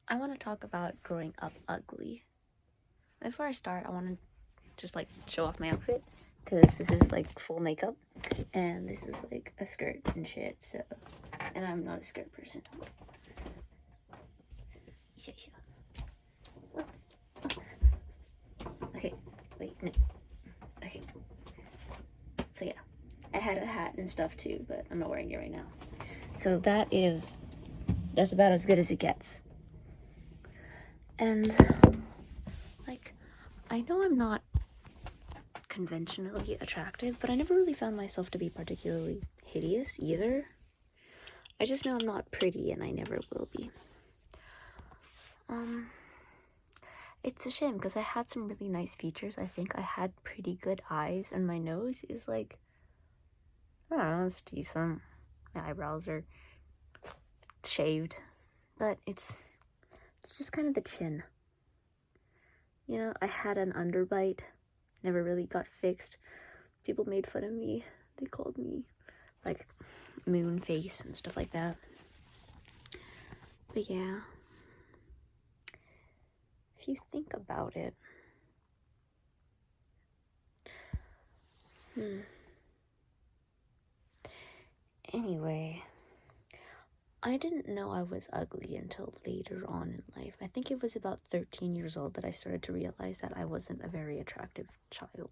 I want to talk about growing up ugly. Before I start, I want to just like show off my outfit because this is like full makeup and this is like a skirt and shit. So, and I'm not a skirt person. Okay, wait, no. Okay. So yeah, I had a hat and stuff too, but I'm not wearing it right now. So that's about as good as it gets. And like, I know I'm not conventionally attractive, but I never really found myself to be particularly hideous either. I just know I'm not pretty and I never will be. Um, it's a shame because I had some really nice features. I think I had pretty good eyes, and my nose is like, I don't know, it's decent. My eyebrows are shaved, but it's just kind of the chin. You know, I had an underbite, never really got fixed. People made fun of me. They called me like moon face and stuff like that. But yeah, if you think about it, Anyway, I didn't know I was ugly until later on in life. I think it was about 13 years old that I started to realize that I wasn't a very attractive child.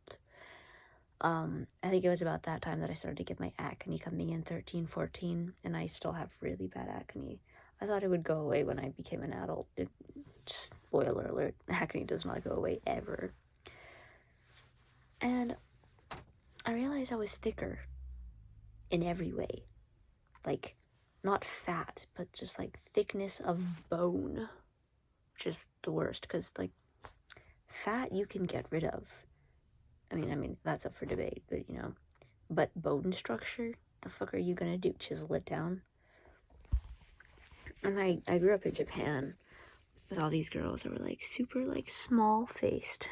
I think it was about that time that I started to get my acne coming in 13, 14, and I still have really bad acne. I thought it would go away when I became an adult. Just spoiler alert, acne does not go away ever. And I realized I was thicker in every way. Like, not fat, but just like thickness of bone, which is the worst because like fat you can get rid of. I mean that's up for debate, but you know, but bone structure, the fuck are you gonna do? Chisel it down? And I grew up in Japan with all these girls that were like super like small faced.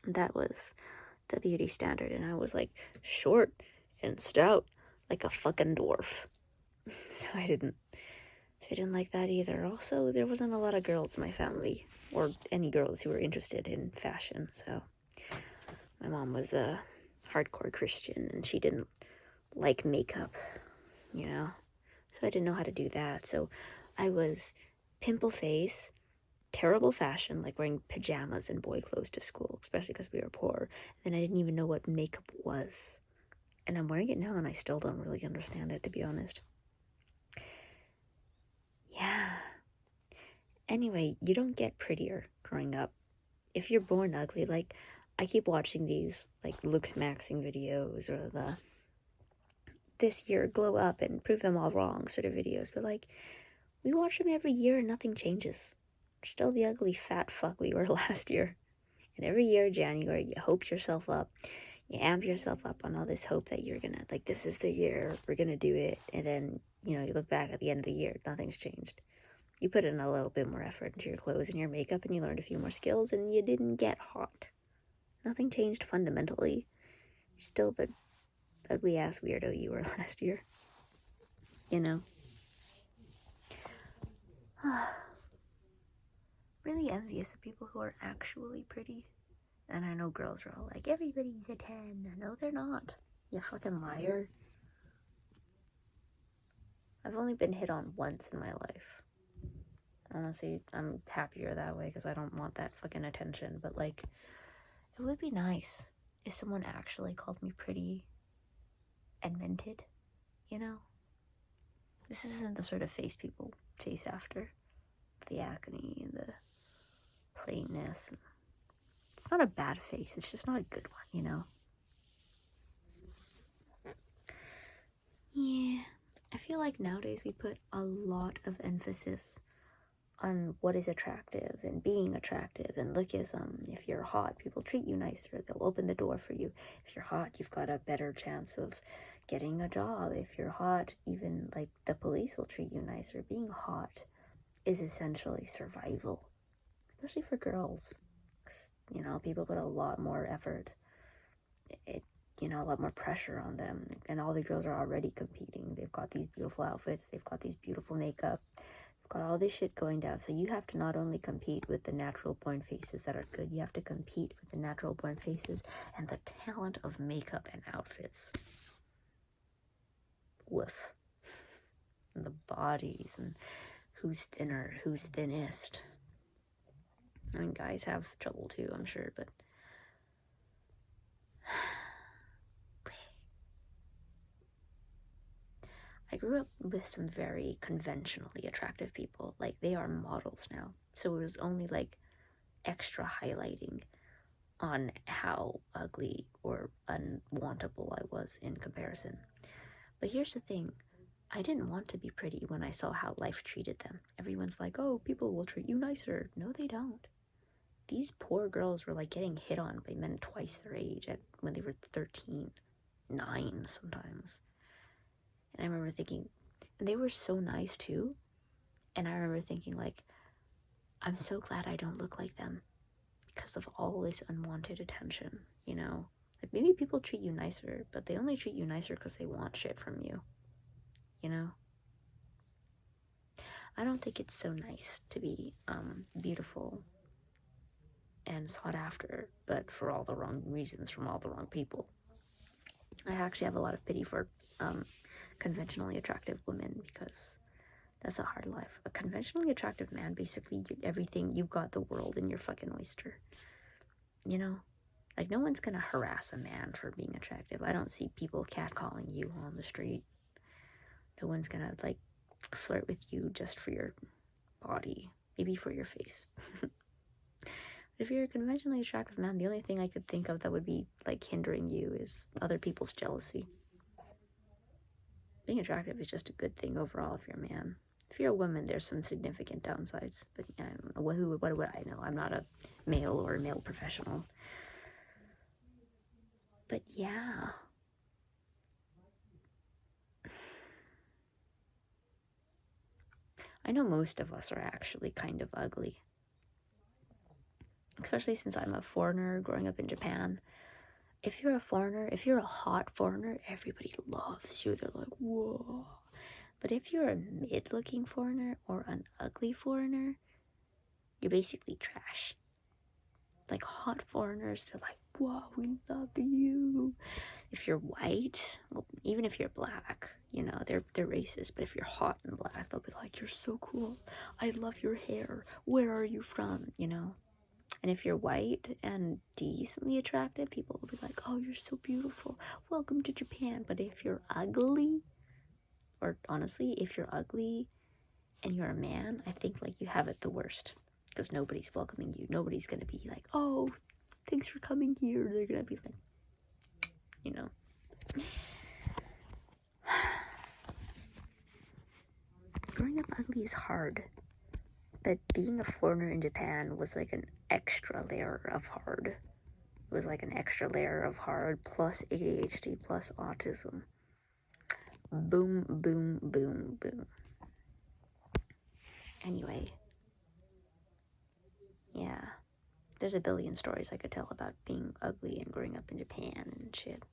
That was the beauty standard, and I was like short and stout, like a fucking dwarf. So I didn't like that either. Also, there wasn't a lot of girls in my family, or any girls who were interested in fashion, so my mom was a hardcore Christian, and she didn't like makeup, you know? So I didn't know how to do that, so I was pimple face, terrible fashion, like wearing pajamas and boy clothes to school, especially because we were poor, and I didn't even know what makeup was. And I'm wearing it now, and I still don't really understand it, to be honest. Yeah. Anyway, you don't get prettier growing up. If you're born ugly, like, I keep watching these, like, looks maxing videos or the this year glow up and prove them all wrong sort of videos, but, like, we watch them every year and nothing changes. We're still the ugly fat fuck we were last year. And every year, January, you hope yourself up. You amp yourself up on all this hope that you're gonna, like, this is the year, we're gonna do it. And then, you know, you look back at the end of the year, nothing's changed. You put in a little bit more effort into your clothes and your makeup, and you learned a few more skills, and you didn't get hot. Nothing changed fundamentally. You're still the ugly ass weirdo you were last year. You know? Really envious of people who are actually pretty. And I know girls are all like, everybody's a 10. No, they're not. You fucking liar. I've only been hit on once in my life. Honestly, I'm happier that way because I don't want that fucking attention. But, like, it would be nice if someone actually called me pretty and meant it, you know? This isn't the sort of face people chase after. The acne and the plainness. It's not a bad face, it's just not a good one, you know? Yeah, I feel like nowadays we put a lot of emphasis on what is attractive and being attractive and lookism. If you're hot, people treat you nicer. They'll open the door for you. If you're hot, you've got a better chance of getting a job. If you're hot, even like the police will treat you nicer. Being hot is essentially survival, especially for girls. 'Cause, you know, people put a lot more effort. A lot more pressure on them. And all the girls are already competing. They've got these beautiful outfits. They've got these beautiful makeup. got all this shit going down. So you have to not only compete with the natural born faces that are good, you have to compete with the natural born faces and the talent of makeup and outfits. Woof. And the bodies and who's thinner, who's thinnest. I mean, guys have trouble too, I'm sure, but I grew up with some very conventionally attractive people. Like, they are models now. So it was only like extra highlighting on how ugly or unwantable I was in comparison. But here's the thing. I didn't want to be pretty when I saw how life treated them. Everyone's like, oh, people will treat you nicer. No, they don't. These poor girls were like getting hit on by men twice their age when they were 13, 9 sometimes. And I remember thinking, and they were so nice too. And I remember thinking, like, I'm so glad I don't look like them because of all this unwanted attention, you know? Like, maybe people treat you nicer, but they only treat you nicer because they want shit from you, you know? I don't think it's so nice to be beautiful and sought after, but for all the wrong reasons from all the wrong people. I actually have a lot of pity for conventionally attractive women because that's a hard life. A conventionally attractive man, basically, everything, you've got the world in your fucking oyster. You know? Like, no one's gonna harass a man for being attractive. I don't see people catcalling you on the street. No one's gonna, like, flirt with you just for your body. Maybe for your face. But if you're a conventionally attractive man, the only thing I could think of that would be, like, hindering you is other people's jealousy. Being attractive is just a good thing overall if you're a man. If you're a woman, there's some significant downsides. But yeah, I don't know. What would I know? I'm not a male or a male professional. But yeah. I know most of us are actually kind of ugly. Especially since I'm a foreigner growing up in Japan. If you're a foreigner, if you're a hot foreigner, everybody loves you. They're like, whoa. But if you're a mid-looking foreigner or an ugly foreigner, you're basically trash. Like, hot foreigners, they're like, whoa, we love you. If you're white, well, even if you're black, you know, they're racist, but if you're hot and black, they'll be like, you're so cool. I love your hair. Where are you from? You know? And if you're white and decently attractive, people will be like, oh, you're so beautiful. Welcome to Japan. But if you're ugly, or honestly, if you're ugly and you're a man, I think, like, you have it the worst. Because nobody's welcoming you. Nobody's going to be like, oh, thanks for coming here. They're going to be like, you know. Growing up ugly is hard. But being a foreigner in Japan was like an extra layer of hard. It was like an extra layer of hard plus ADHD plus autism. Boom, boom, boom, boom. Anyway. Yeah. There's a billion stories I could tell about being ugly and growing up in Japan and shit.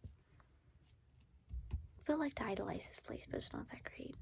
I feel like to idolize this place, but it's not that great.